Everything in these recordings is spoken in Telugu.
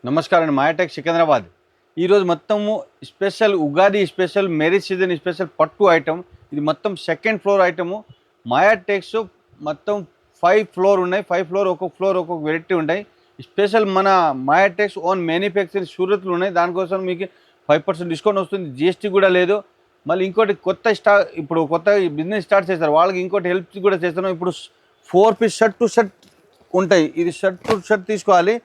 నమస్కారం అండి. మాయాటెక్ సికింద్రాబాద్. ఈరోజు మొత్తము special Ugadi special marriage season special పట్టు ఐటమ్. ఇది మొత్తం సెకండ్ ఫ్లోర్ ఐటము. మాయాటెక్స్ మొత్తం 5 ఫ్లోర్ ఉన్నాయి. 5 ఫ్లోర్ ఒక్కొక్క ఫ్లోర్ ఒక్కొక్క వెరైటీ ఉంటాయి. స్పెషల్ మన మాయాటెక్స్ ఓన్ మ్యానుఫ్యాక్చరింగ్ సూరత్లో ఉన్నాయి. దానికోసం మీకు 5% డిస్కౌంట్ వస్తుంది. జిఎస్టీ కూడా లేదు. మళ్ళీ ఇంకోటి ఇప్పుడు కొత్త బిజినెస్ స్టార్ట్ చేస్తారు, వాళ్ళకి ఇంకోటి హెల్ప్ కూడా చేస్తున్నాం. ఇప్పుడు 4 పీస్ షర్ట్ టు షర్ట్ ఉంటాయి. ఇది షర్ట్ టు షర్ట్ తీసుకోవాలి.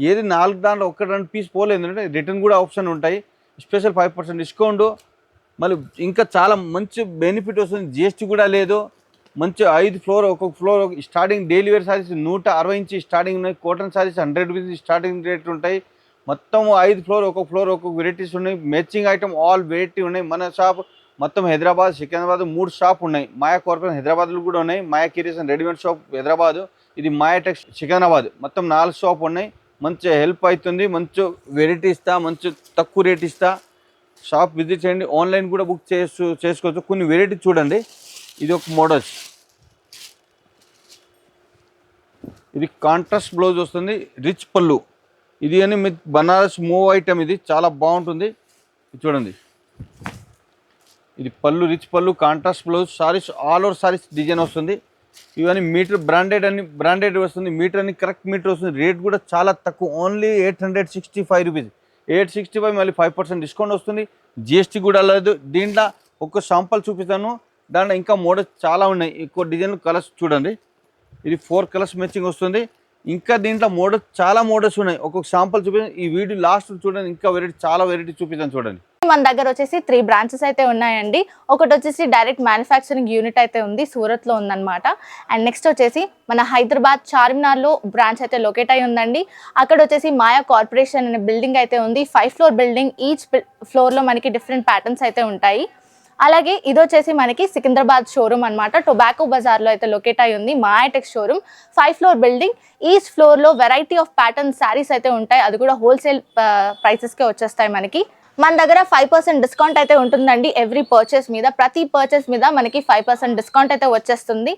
ఏది 4 దాంట్లో 1-2 పీస్ పోలేదు అంటే రిటర్న్ కూడా ఆప్షన్ ఉంటాయి. Special 5% discount. మళ్ళీ ఇంకా చాలా మంచి బెనిఫిట్ వస్తుంది. జిఎస్టీ కూడా లేదు. మంచి 5 ఫ్లోర్ ఒక్కొక్క floor starting daily wear sarees 160 నుంచి స్టార్టింగ్ ఉన్నాయి. Cotton sarees 100 rupees starting rate ఉంటాయి. మొత్తం 5 ఫ్లోర్ ఒక్కొక్క వెరైటీస్ ఉన్నాయి. మ్యాచింగ్ ఐటమ్ ఆల్ వెరైటీ ఉన్నాయి. మన షాప్ మొత్తం హైదరాబాద్, సికింద్రాబాద్ 3 షాప్ ఉన్నాయి. మాయా కార్పొరేషన్ హైదరాబాద్లో కూడా ఉన్నాయి. మాయా కిరీషన్ రెడీమేడ్ షాప్ హైదరాబాద్, ఇది మాయాటెక్స్ సికింద్రాబాద్. మొత్తం 4 షాప్ ఉన్నాయి. మంచి హెల్ప్ అవుతుంది. మంచి వెరైటీ ఇస్తా, మంచి తక్కువ రేట్ ఇస్తా. షాప్ విజిట్ చేయండి. ఆన్లైన్ కూడా బుక్ చేసుకోవచ్చు. కొన్ని వెరైటీ చూడండి. ఇది ఒక మోడల్స్. ఇది కాంట్రాస్ట్ బ్లౌజ్ వస్తుంది, రిచ్ పళ్ళు. ఇది అని మీ బనారస్ మూవ్ ఐటమ్. ఇది చాలా బాగుంటుంది. ఇది చూడండి. ఇది పళ్ళు, రిచ్ పళ్ళు, contrast blouse. Saris all over saris design వస్తుంది. ఇవన్నీ మీటర్ బ్రాండెడ్ వస్తుంది. మీటర్ అని కరెక్ట్ మీటర్ వస్తుంది. రేట్ కూడా చాలా తక్కువ, ఓన్లీ 865 రూపీస్. 865 మళ్ళీ 5% డిస్కౌంట్ వస్తుంది. జిఎస్టీ కూడా లేదు. దీంట్లో ఒక శాంపుల్ చూపిస్తాను. దాంట్లో ఇంకా మోడల్స్ చాలా ఉన్నాయి. ఎక్కువ డిజైన్ కలర్స్ చూడండి. ఇది 4 కలర్స్ మ్యాచింగ్ వస్తుంది. ఇంకా దీంట్లో చాలా మోడల్స్ ఉన్నాయి. ఒక్కొక్క శాంపుల్ చూపిస్తాను. ఈ వీడియో లాస్ట్ చూడండి. ఇంకా చాలా వెరైటీ చూపిస్తాను చూడండి. మన దగ్గర వచ్చేసి 3 బ్రాంచెస్ అయితే ఉన్నాయండి. ఒకటి వచ్చేసి డైరెక్ట్ మ్యానుఫ్యాక్చరింగ్ యూనిట్ అయితే ఉంది, సూరత్లో ఉందన్నమాట. అండ్ నెక్స్ట్ వచ్చేసి మన హైదరాబాద్ చార్మినార్లో బ్రాంచ్ అయితే లొకేట్ అయి ఉందండి. అక్కడ వచ్చేసి మాయా కార్పొరేషన్ అనే బిల్డింగ్ అయితే ఉంది. 5 ఫ్లోర్ బిల్డింగ్. ఈచ్ ఫ్లోర్లో మనకి డిఫరెంట్ ప్యాటర్న్స్ అయితే ఉంటాయి. అలాగే ఇది వచ్చేసి మనకి సికింద్రాబాద్ షోరూమ్ అనమాట. టొబాకో బజార్లో అయితే లొకేట్ అయి ఉంది మాయాటెక్స్ షోరూమ్. 5 floor building. ఈచ్ ఫ్లోర్లో వెరైటీ ఆఫ్ ప్యాటర్న్ శారీస్ అయితే ఉంటాయి. అది కూడా హోల్సేల్ ప్రైసెస్కే వచ్చేస్తాయి మనకి. మన దగ్గర 5% డిస్కౌంట్ అయితే ఉంటుందండి ఎవ్రీ పర్చేస్ మీద. ప్రతి పర్చేస్ మీద మనకి 5% డిస్కౌంట్ అయితే వచ్చేస్తుంది.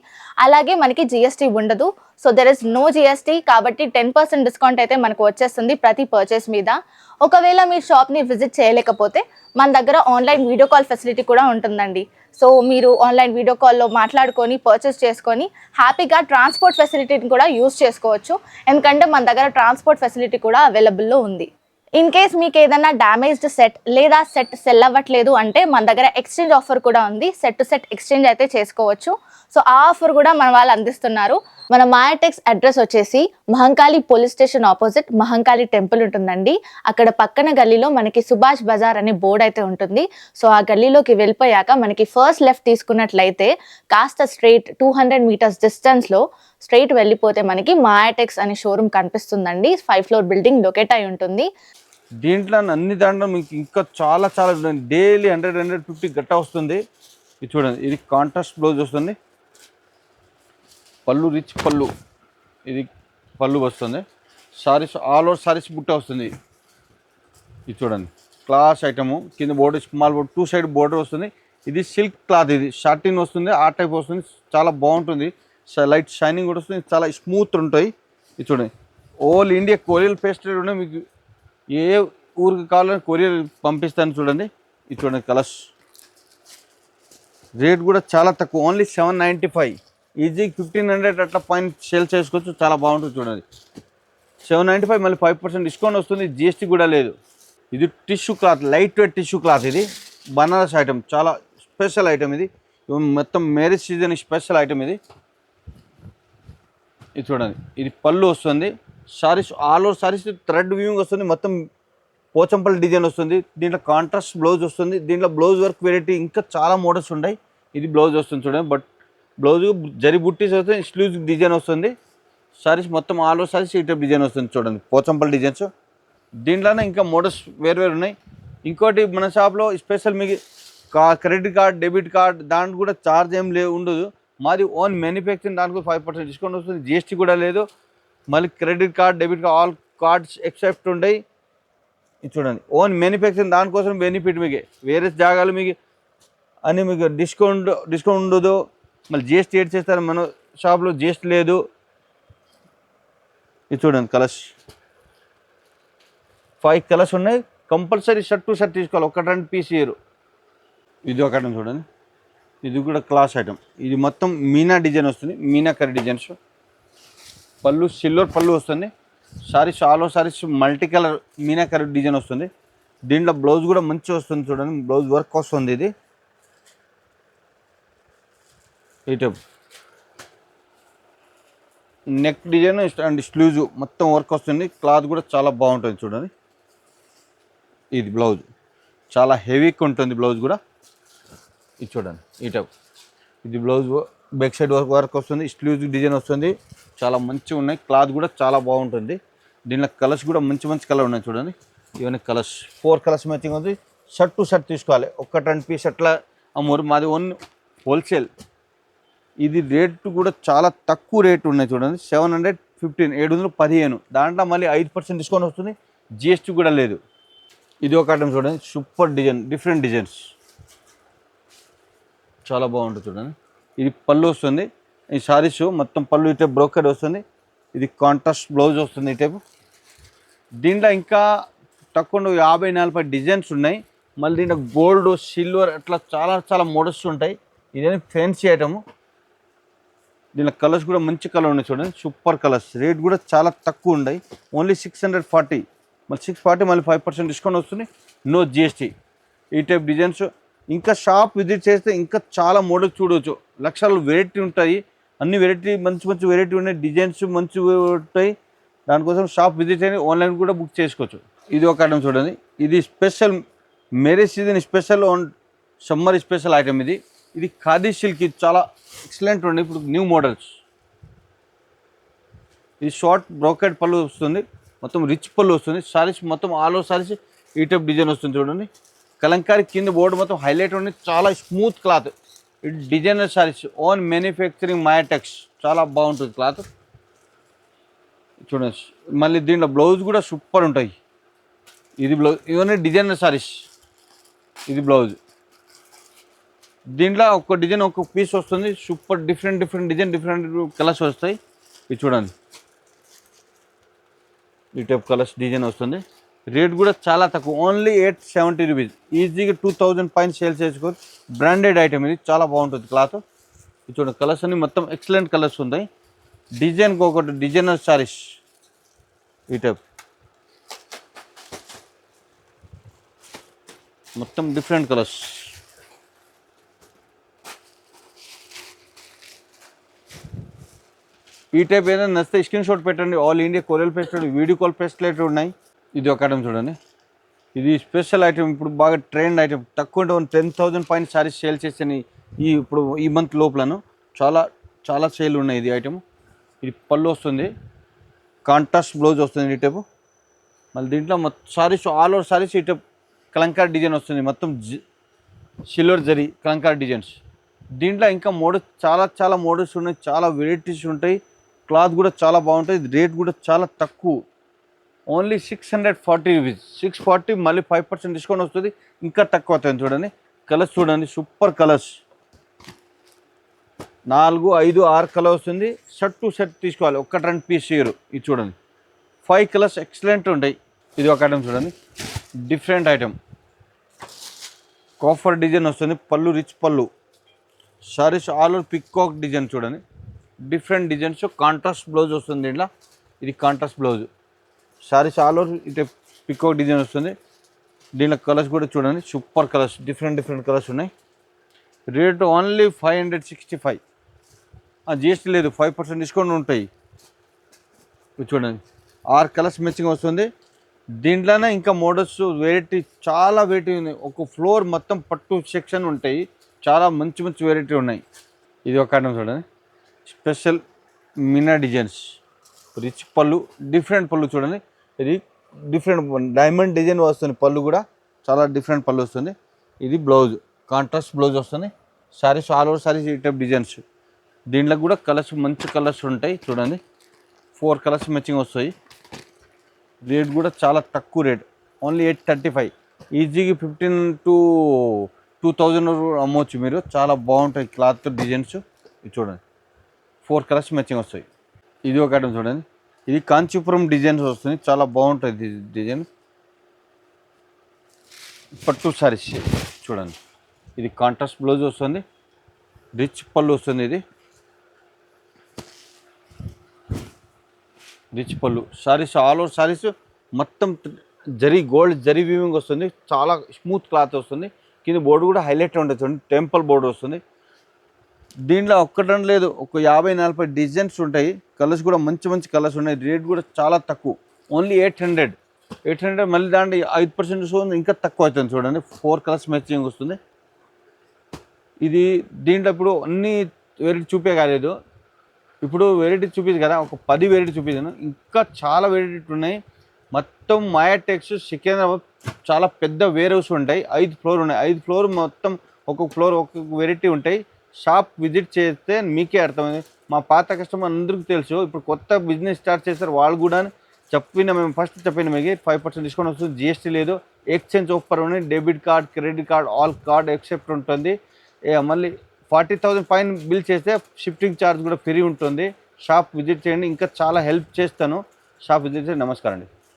అలాగే మనకి జిఎస్టీ ఉండదు. So there is no GST. కాబట్టి 10% డిస్కౌంట్ అయితే మనకు వచ్చేస్తుంది ప్రతి పర్చేస్ మీద. ఒకవేళ మీ షాప్ని విజిట్ చేయలేకపోతే మన దగ్గర ఆన్లైన్ వీడియో కాల్ ఫెసిలిటీ కూడా ఉంటుందండి. సో మీరు ఆన్లైన్ వీడియో కాల్లో మాట్లాడుకొని పర్చేస్ చేసుకొని హ్యాపీగా ట్రాన్స్పోర్ట్ ఫెసిలిటీని కూడా యూజ్ చేసుకోవచ్చు. ఎందుకంటే మన దగ్గర ట్రాన్స్పోర్ట్ ఫెసిలిటీ కూడా అవైలబుల్లో ఉంది. ఇన్ కేస్ మీకు ఏదైనా డ్యామేజ్డ్ సెట్ లేదా సెట్ సెల్ అవ్వట్లేదు అంటే మన దగ్గర ఎక్స్చేంజ్ ఆఫర్ కూడా ఉంది. సెట్ టు సెట్ ఎక్స్చేంజ్ అయితే చేసుకోవచ్చు. సో ఆ ఆఫర్ కూడా మన వాళ్ళు అందిస్తున్నారు. మన మాయాటెక్స్ అడ్రస్ వచ్చేసి Mahankali police station opposite Mahankali temple ఉంటుందండి. అక్కడ పక్కన గల్లీలో మనకి సుభాష్ బజార్ అనే బోర్డు అయితే ఉంటుంది. సో ఆ గల్లీలోకి వెళ్ళిపోయాక మనకి ఫస్ట్ లెఫ్ట్ తీసుకున్నట్లయితే కాస్త స్ట్రైట్ 200 మీటర్స్ డిస్టెన్స్లో స్ట్రైట్ వెళ్ళిపోతే మనకి మాయాటెక్స్ అనే షోరూమ్ కనిపిస్తుందండి. 5 ఫ్లోర్ బిల్డింగ్ లొకేట్ అయి ఉంటుంది. దీంట్లో అన్ని దాంట్లో మీకు ఇంకా చాలా డైలీ 100-150 గట్ట వస్తుంది. ఇది చూడండి. ఇది కాంట్రాస్ట్ బ్లౌజ్ వస్తుంది. పళ్ళు రిచ్ పళ్ళు. ఇది పళ్ళు వస్తుంది. సారీస్ ఆల్ ఓవర్ సారీస్ బుట్ట వస్తుంది. ఇది చూడండి. Class item. కింద border small border 2 side border వస్తుంది. ఇది సిల్క్ క్లాత్. ఇది షార్టిన్ వస్తుంది. ఆ టైప్ వస్తుంది. చాలా బాగుంటుంది. లైట్ షైనింగ్ కూడా వస్తుంది. చాలా స్మూత్ ఉంటాయి. ఇది చూడండి. ఆల్ ఇండియా కొరియర్ పేస్టెడ్ ఉన్నాయి. మీకు ఏ ఊరికి కావాలని కొరియర్ పంపిస్తాను చూడండి. ఇది చూడండి కలర్స్. రేట్ కూడా చాలా తక్కువ, ఓన్లీ 795. ఈజీ 1500 అట్లా పాయింట్ సేల్ చేసుకోవచ్చు. చాలా బాగుంటుంది చూడండి. 795 మళ్ళీ 5% డిస్కౌంట్ వస్తుంది. జిఎస్టీ కూడా లేదు. ఇది tissue cloth, light weight tissue cloth. ఇది బనారస్ ఐటమ్, చాలా స్పెషల్ ఐటమ్. ఇది మొత్తం మ్యారేజ్ సీజన్ స్పెషల్ ఐటమ్. ఇది చూడండి. ఇది పళ్ళు వస్తుంది. Saris all over saris thread viewing వస్తుంది. మొత్తం పోచంపల్లి డిజైన్ వస్తుంది. దీంట్లో కాంట్రాస్ట్ బ్లౌజ్ వస్తుంది. దీంట్లో బ్లౌజ్ వర్క్ వెరైటీ ఇంకా చాలా మోడల్స్ ఉన్నాయి. ఇది బ్లౌజ్ వస్తుంది చూడండి. బట్ బ్లౌజ్ జరి బుట్టీస్ వస్తుంది. స్లీవ్స్ డిజైన్ వస్తుంది. సారీస్ మొత్తం ఆల్ ఓవర్ సారీస్ ఈ టైప్ డిజైన్ వస్తుంది చూడండి. పోచంపల్లి డిజైన్స్. దీంట్లోనే ఇంకా మోడల్స్ వేరు ఉన్నాయి. ఇంకోటి మన షాప్లో స్పెషల్ మీకు క్రెడిట్ కార్డ్, డెబిట్ కార్డ్ దాంట్లో కూడా ఛార్జ్ ఏం ఉండదు. మాది ఓన్ మ్యానుఫ్యాక్చరింగ్. దానికి 5% డిస్కౌంట్ వస్తుంది. జిఎస్టీ కూడా లేదు. మళ్ళీ credit card, debit card all cards except ఉంటాయి. ఇది చూడండి. Own manufacturing. దానికోసం బెనిఫిట్ మీకు. వేరే జాగాలు మీకు అని మీకు డిస్కౌంట్ ఉండదు. మళ్ళీ జిఎస్టీ ఏడ్ చేస్తారు. మన షాప్లో జిఎస్టీ లేదు. ఇది చూడండి కలర్స్. 5 కలర్స్ ఉన్నాయి. కంపల్సరీ షర్ట్ టు షర్ట్ తీసుకోవాలి, ఒకటి రెండు పీస్ ఇయరు. ఇది ఒక ఐటమ్ చూడండి, ఇది కూడా క్లాస్ ఐటమ్. ఇది మొత్తం మీనా డిజైన్ వస్తుంది, మీనా కర్రీ డిజైన్స్. పళ్ళు సిల్వర్ పళ్ళు వస్తుంది. Saris all over saris multi colour Meena curry design వస్తుంది. దీంట్లో బ్లౌజ్ కూడా మంచిగా వస్తుంది చూడండి, బ్లౌజ్ వర్క్ వస్తుంది. ఇది item neck design and sleeves మొత్తం వర్క్ వస్తుంది. క్లాత్ కూడా చాలా బాగుంటుంది చూడండి. ఇది బ్లౌజ్ చాలా హెవీగా ఉంటుంది, బ్లౌజ్ కూడా ఇది చూడండి. ఈ టైప్ ఇది బ్లౌజ్ బ్యాక్ సైడ్ వర్క్ వస్తుంది, స్లీవ్స్ డిజైన్ వస్తుంది. చాలా మంచిగా ఉన్నాయి, క్లాత్ కూడా చాలా బాగుంటుంది. దీనిలో కలర్స్ కూడా మంచి మంచి కలర్ ఉన్నాయి చూడండి. ఇవన్నీ కలర్స్ 4 కలర్స్ మ్యాచింగ్ ఉంది. షర్ట్ టు షర్ట్ తీసుకోవాలి, ఒకటి రెండు పీస్ అట్లా అమ్మరు. మాది ఓన్ హోల్సేల్. ఇది రేటు కూడా చాలా తక్కువ రేటు ఉన్నాయి చూడండి. 715 715. దాంట్లో మళ్ళీ 5% డిస్కౌంట్ వస్తుంది, జిఎస్టీ కూడా లేదు. ఇది ఒక ఐటమ్ చూడండి, సూపర్ డిజైన్, డిఫరెంట్ డిజైన్స్ చాలా బాగుంటుంది చూడండి. ఇది పళ్ళు వస్తుంది. ఈ సారీస్ మొత్తం పళ్ళు ఈ టైప్ బ్రోకెడ్ వస్తుంది. ఇది కాంట్రాస్ట్ బ్లౌజ్ వస్తుంది ఈ టైపు. దీంట్లో ఇంకా తక్కువ 50-40 డిజైన్స్ ఉన్నాయి. మళ్ళీ దీంట్లో గోల్డ్ సిల్వర్ అట్లా చాలా చాలా మోడల్స్ ఉంటాయి. ఇదేమి ఫ్యాన్సీ ఐటము. దీనిలో కలర్స్ కూడా మంచి కలర్ ఉన్నాయి చూడండి, సూపర్ కలర్స్. రేట్ కూడా చాలా తక్కువ ఉన్నాయి, ఓన్లీ 640. మళ్ళీ 640 మళ్ళీ 5% డిస్కౌంట్ వస్తుంది, నో జిఎస్టీ. ఈ టైప్ డిజైన్స్ ఇంకా షాప్ విజిట్ చేస్తే ఇంకా చాలా మోడల్స్ చూడవచ్చు. లక్షలు వెరైటీ ఉంటాయి, అన్ని వెరైటీ మంచి మంచి వెరైటీ ఉన్నాయి, డిజైన్స్ మంచి ఉంటాయి. దానికోసం షాప్ విజిట్ చేయండి, ఆన్లైన్ కూడా బుక్ చేసుకోవచ్చు. ఇది ఒక ఐటమ్ చూడండి, ఇది special marriage season special on summer special item. ఇది ఖాదీ సిల్క్, ఇది చాలా ఎక్సలెంట్ ఉంది. ఇప్పుడు న్యూ మోడల్స్. ఇది షార్ట్ బ్రోకెడ్ పళ్ళు వస్తుంది, మొత్తం రిచ్ పళ్ళు వస్తుంది. సారీస్ మొత్తం ఆల్ ఓవర్ సారీస్ ఈ టైప్ డిజైన్ వస్తుంది చూడండి. కలంకారీ కింద బోర్డు మొత్తం హైలైట్ ఉంది, చాలా స్మూత్ క్లాత్. ఇది డిజైనర్ సారీస్, ఓన్ మ్యానుఫ్యాక్చరింగ్ మాయాటెక్స్, చాలా బాగుంటుంది క్లాత్ చూడండి. మళ్ళీ దీంట్లో బ్లౌజ్ కూడా సూపర్ ఉంటాయి. ఇది బ్లౌజ్, ఇవన్నీ డిజైనర్ సారీస్. ఇది బ్లౌజ్. దీంట్లో ఒక డిజైన్ ఒక పీస్ వస్తుంది, super different different design, different colours వస్తాయి. ఇది చూడండి, ఈ టైప్ కలర్స్ డిజైన్ వస్తుంది. రేట్ కూడా చాలా తక్కువ, ఓన్లీ 870 రూపీస్. ఈజీగా 2000 పైన సేల్ చేసుకోవచ్చు. బ్రాండెడ్ ఐటమ్, ఇది చాలా బాగుంటుంది క్లాత్. ఇది చూడండి, కలర్స్ అన్ని మొత్తం ఎక్సలెంట్ కలర్స్ ఉంటాయి. డిజైన్కి ఒకటి డిజైనర్ సారీస్ ఈ టైప్ మొత్తం డిఫరెంట్ కలర్స్. ఈ టైప్ ఏదైనా నచ్చితే స్క్రీన్ షాట్ పెట్టండి. All India courier facility, video call facility ఉన్నాయి. ఇది ఒక ఐటమ్ చూడండి, ఇది స్పెషల్ ఐటమ్. ఇప్పుడు బాగా ట్రెండ్ ఐటమ్, తక్కువ 10,000 పైన సారీస్ సేల్ చేసాను ఇప్పుడు ఈ మంత్ లోపలను. చాలా చాలా సేల్ ఉన్నాయి ఇది ఐటమ్. ఇది పళ్ళు వస్తుంది, కాంట్రాస్ట్ బ్లౌజ్ వస్తుంది ఈ టైపు. మళ్ళీ దీంట్లో మొత్తం సారీస్ ఆల్ ఓవర్ సారీస్ ఈ టైప్ కలంకారీ డిజైన్ వస్తుంది, మొత్తం సిల్వర్ జరీ కలంకారీ డిజైన్స్. దీంట్లో ఇంకా మోడల్స్ చాలా చాలా మోడల్స్ ఉన్నాయి, చాలా వెరైటీస్ ఉంటాయి. క్లాత్ కూడా చాలా బాగుంటుంది. రేట్ కూడా చాలా తక్కువ, ఓన్లీ 640 రూపీస్. 640 మళ్ళీ 5% డిస్కౌంట్ వస్తుంది, ఇంకా తక్కువ అవుతుంది చూడండి. కలర్స్ చూడండి, సూపర్ కలర్స్. 4, 5, 6 కలర్ వస్తుంది. షర్ట్ టు షర్ట్ తీసుకోవాలి, ఒకటి రెండు పీస్ ఇయర్. ఇది చూడండి, 5 కలర్స్ ఎక్సలెంట్ ఉంటాయి. ఇది ఒక ఐటమ్ చూడండి, డిఫరెంట్ ఐటమ్. కాఫర్ డిజైన్ వస్తుంది, పళ్ళు రిచ్ పళ్ళు. Saris all over peacock design చూడండి, డిఫరెంట్ డిజైన్స్. కాంట్రాస్ట్ బ్లౌజ్ వస్తుంది దీంట్లో. ఇది contrast blouse. Saris all over ఇటు పికాక్ డిజైన్ వస్తుంది. దీంట్లో కలర్స్ కూడా చూడండి, super colours, different different colours ఉన్నాయి. Rate only 565. జిఎస్టీ లేదు, 5% డిస్కౌంట్ ఉంటాయి. చూడండి, 6 కలర్స్ మ్యాచింగ్ వస్తుంది. దీంట్లోనే ఇంకా మోడల్స్ వెరైటీ చాలా వెరైటీ ఉన్నాయి. ఒక ఫ్లోర్ మొత్తం పట్టు సెక్షన్ ఉంటాయి, చాలా మంచి మంచి వెరైటీ ఉన్నాయి. ఇది ఒక ఐటమ్ చూడండి, స్పెషల్ మీనా డిజైన్స్, రిచ్ పళ్ళు, డిఫరెంట్ పళ్ళు చూడండి. ఇది డిఫరెంట్ డైమండ్ డిజైన్ వస్తుంది, పళ్ళు కూడా చాలా డిఫరెంట్ పళ్ళు వస్తుంది. ఇది బ్లౌజ్, కాంట్రాస్ట్ బ్లౌజ్ వస్తుంది. సారీస్ ఆల్ ఓవర్ సారీస్ ఈ టైప్ డిజైన్స్. దీంట్లో కూడా కలర్స్ మంచి కలర్స్ ఉంటాయి చూడండి, 4 కలర్స్ మ్యాచింగ్ వస్తాయి. రేట్ కూడా చాలా తక్కువ రేట్, ఓన్లీ 835. ఈజీగా 15 to 2000 అమ్మవచ్చు మీరు. చాలా బాగుంటాయి క్లాత్ డిజైన్స్. ఇది చూడండి, 4 కలర్స్ మ్యాచింగ్ వస్తాయి. ఇది ఒక ఐటమ్ చూడండి, ఇది కాంచీపురం డిజైన్స్ వస్తుంది, చాలా బాగుంటుంది డిజైన్. పట్టు సారీస్ చూడండి, ఇది కాంట్రాస్ట్ బ్లౌజ్ వస్తుంది, రిచ్ పళ్ళు వస్తుంది, ఇది రిచ్ పళ్ళు. సారీస్ ఆల్ ఓవర్ సారీస్ మొత్తం గోల్డ్ జరీ వీవింగ్ వస్తుంది, చాలా స్మూత్ క్లాత్ వస్తుంది. కింద బోర్డు కూడా హైలైట్ ఉంటుంది చూడండి, టెంపుల్ బోర్డు వస్తుంది. దీంట్లో ఒక్కటని లేదు, ఒక 50-40 డిజైన్స్ ఉంటాయి. కలర్స్ కూడా మంచి మంచి కలర్స్ ఉన్నాయి. రేట్ కూడా చాలా తక్కువ, ఓన్లీ 800. మళ్ళీ దాంట్లో 5% డిస్కౌంట్ ఇంకా తక్కువ అవుతుంది చూడండి. 4 కలర్స్ మ్యాచింగ్ వస్తుంది. ఇది దీంట్లో ఇప్పుడు అన్ని వెరైటీ చూపే కాలేదు, ఇప్పుడు వెరైటీ చూపింది కదా, ఒక 10 వెరైటీ చూపించాను. ఇంకా చాలా వెరైటీ ఉన్నాయి. మొత్తం మాయా టెక్స్ సికింద్రాబాద్ చాలా పెద్ద వేర్ హౌస్ ఉంటాయి. 5 ఫ్లోర్ ఉన్నాయి. 5 ఫ్లోర్ మొత్తం ఒక్కొక్క ఫ్లోర్ ఒక్కొక్క వెరైటీ ఉంటాయి. షాప్ విజిట్ చేస్తే మీకే అర్థమైంది. మా పాత కస్టమర్ అందరికీ తెలుసు, ఇప్పుడు కొత్త బిజినెస్ స్టార్ట్ చేస్తారు వాళ్ళు కూడా మేము ఫస్ట్ చెప్పిన మీకు 5% డిస్కౌంట్ వస్తుంది. జిఎస్టీ లేదు, ఎక్స్చేంజ్ ఆఫర్ ఉంది, debit card, credit card, all card except ఉంటుంది. మళ్ళీ 40,000 పైన బిల్ చేస్తే షిఫ్టింగ్ ఛార్జ్ కూడా ఫ్రీ ఉంటుంది. షాప్ విజిట్ చేయండి, ఇంకా చాలా హెల్ప్ చేస్తాను. షాప్ విజిట్ చేయండి. నమస్కారం అండి.